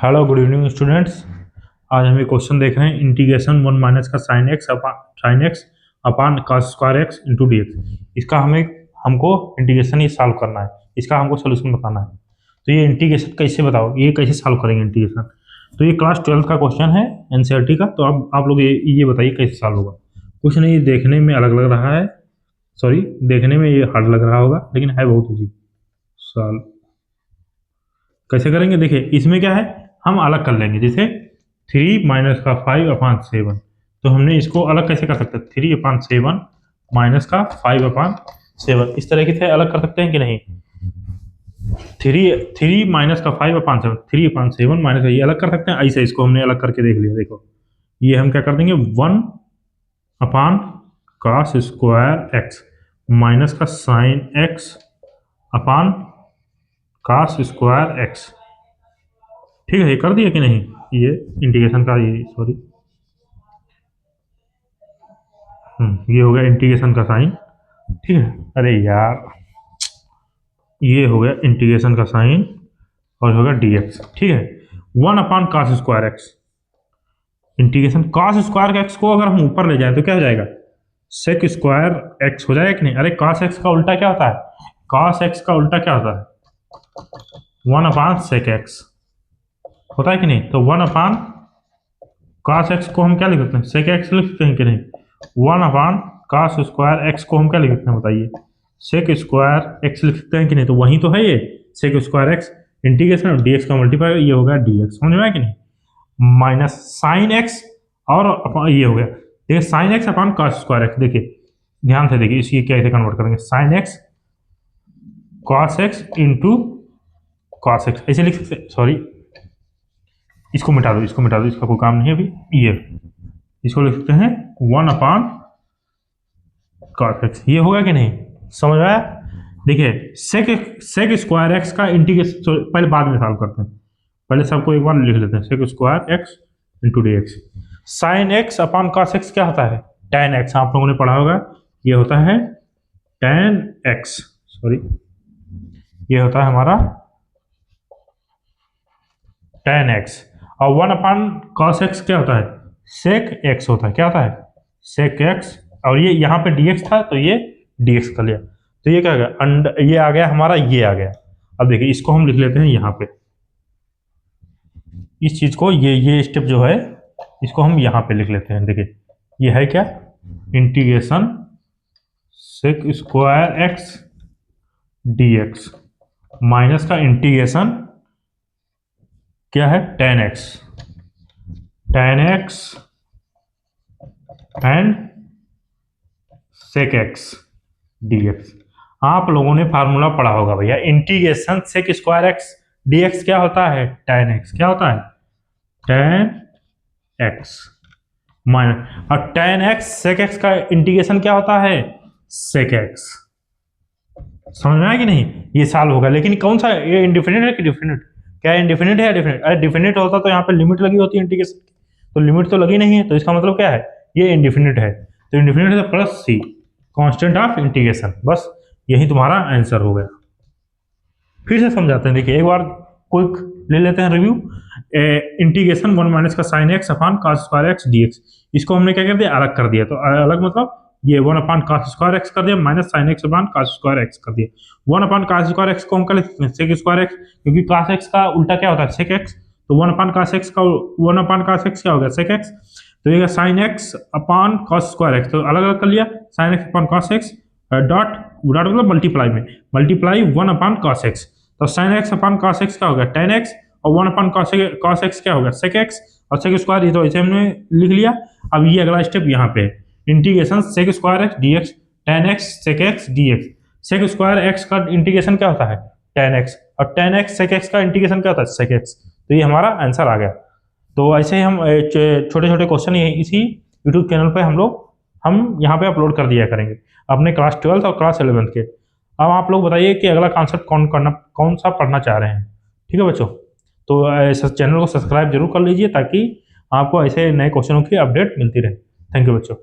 Hello good evening students. आज हम एक क्वेश्चन देख रहे हैं इंटीग्रेशन 1 माइनस का sine x upon cos square x into d x. इसका हमको इंटीग्रेशन ये सॉल्व करना है, इसका हमको सोल्यूशन बताना है। तो ये इंटीग्रेशन कैसे बताओ, ये कैसे सॉल्व करेंगे इंटीग्रेशन। तो ये क्लास 12 का क्वेश्चन है एनसीईआरटी का। तो अब आप लोग ये बताइए कैसे सॉल्व होगा। कुछ नहीं, देखने में अलग लग रहा है, सॉरी देखने में ये हार्ड लग रहा होगा, लेकिन है बहुत ईजी। सॉल्व कैसे करेंगे, देखिए इसमें क्या है, हम अलग कर लेंगे। जैसे 3 माइनस का 5 अपान 7, तो हमने इसको अलग कैसे कर सकते हैं, 3 अपान 7 माइनस का 5 अपान 7, इस तरीके से अलग कर सकते हैं कि नहीं। 3 माइनस का 5 अपान 7, 3 अपान 7 माइनस का, ये अलग कर सकते हैं। ऐसे इसको हमने अलग करके देख लिया। देखो ये हम क्या कर देंगे, 1 upon cos square X minus का sine x upon cos square X. ठीक है, ये कर दिया कि नहीं, ये इंटीग्रेशन का, ये सॉरी ये हो गया इंटीग्रेशन का साइन। ठीक है, अरे यार ये हो गया इंटीग्रेशन का साइन और हो गया dx। ठीक है, 1 upon cos square x, integration cos square x को अगर हम ऊपर ले जाएं तो क्या हो जाएगा, सेक स्क्वायर एक्स हो जाएगा कि नहीं। अरे कॉस एक्स का उल्टा क्या होता है, कॉस एक्स का उल्टा क्या होता है, 1 अपान सेक एक्स होता है कि नहीं। तो 1 अपान कॉस एक्स को हम क्या लिख सकते हैं, सेक एक्स लिख सकते हैं कि नहीं। 1 अपान कॉस स्क्वायर एक्स को हम क्या लिख सकते हैं बताइए, सेक स्क्वायर एक्स लिख सकते हैं कि नहीं। तो वही तो है ये सेक स्क्वायर एक्स, इंटीग्रेशन और डीएक्स का मल्टीप्लाई, ये होगा डीएक्स, समझ में आया कि नहीं। माइनस साइन एक्स और ये हो गया, देखिए sine x upon cos square x. देखिए ध्यान से देखिए, इसकी कैसे कन्वर्ट करेंगे, sine x cos x into cos x, ऐसे लिख सकते हैं। सॉरी इसको मिटा दो, इसको मिटा दो, इसका कोई काम नहीं है अभी। ये इसको लिख सकते हैं 1 अपान कॉस एक्स, ये होगा कि नहीं, समझ में आया। देखिए सेक स्क्वायर एक्स का इंटीग्रेशन पहले बाद में सॉल्व करते हैं, पहले सबको एक बार लिख लेते हैं। Sec square x into d x, sine x upon cos x क्या होता है, टेन एक्स, आप लोगों ने पढ़ा होगा, ये होता है टेन एक्स, सॉरी ये होता है हमारा टेन एक्स। और 1 अपान कॉस एक्स क्या होता है, सेक एक्स होता है, क्या होता है, सेक एक्स। और ये यहाँ पे dx था तो ये dx कर लिया, तो ये क्या आ गया, ये आ गया हमारा, ये आ गया। अब देखिए इसको हम लिख लेते हैं यहाँ पे, इस चीज को, ये स्टेप जो है इसको हम यहाँ पे लिख लेते हैं। देखिए ये है क्या, integration sec square x dx minus का इंटीग्रेशन क्या है, tan x and sec x dx। आप लोगों ने फार्मूला पढ़ा होगा भैया, integration sec square x dx क्या होता है, टेन एक्स, क्या होता है, टेन एक्स माइनस, और टेन एक्स सेक एक्स का इंटीग्रेशन क्या होता है, सेक एक्स। समझ में आया कि नहीं, ये सॉल्व होगा। लेकिन कौन सा, ये इंडिफिनिट है कि डिफिनिट, क्या इंडिफिनिट है या डिफिनिट। अरे डिफिनिट होता तो यहाँ पे लिमिट लगी होती है इंटीग्रेशन की, तो लिमिट तो लगी नहीं है, तो इसका मतलब क्या है, ये इंडिफिनिट है। तो इंडिफिनिट है plus C constant of integration, बस यही तुम्हारा आंसर हो गया। फिर से समझाते हैं, देखिए एक बार क्विक ले लेते हैं रिव्यू। इंटीग्रेशन 1 माइनस का sine x upon cos square x dx, इसको हमने क्या कर दिया, अलग कर दिया। तो अलग मतलब ये 1 अपान कॉस स्क्वायर एक्स कर दिया minus sine x upon cos square x कर दिया। 1 अपान कॉस स्क्वायर एक्स को हम कर लेते हैं सेक स्क्वायर एक्स, क्योंकि कॉस एक्स का उल्टा क्या होता है, सेक एक्स। तो 1 अपान कॉस एक्स का 1 अपान कॉस एक्स क्या हो गया, सेक एक्स। तो ये sine x upon cos square x, तो अलग अलग कर लिया, sine x upon cos x dot मतलब मल्टीप्लाई में, मल्टीप्लाई 1 अपान कॉस एक्स। तो sine x upon cos x क्या होगा, टेन एक्स, और 1 अपान कॉस एक्स क्या होगा, सेक एक्स, और सेक स्क्वायर, ये तो ऐसे हमने लिख लिया। अब ये अगला स्टेप यहाँ पे है, integration sec square x dx, tan x sec x dx। Sec square x का इंटीग्रेशन क्या होता है, टेन एक्स, और टेन एक्स सेक एक्स का इंटीग्रेशन क्या होता है, सेक एक्स। तो ये हमारा आंसर आ गया। तो ऐसे ही हम छोटे छोटे क्वेश्चन इसी यूट्यूब चैनल पे हम यहाँ पे अपलोड कर दिया करेंगे अपने क्लास 12 और क्लास 11 के। अब आप लोग बताइए कि अगला कॉन्सेप्ट कौन सा पढ़ना चाह रहे हैं। ठीक है बच्चों, तो चैनल को सब्सक्राइब जरूर कर लीजिए ताकि आपको ऐसे नए क्वेश्चनों की अपडेट मिलती रहे। थैंक यू बच्चों।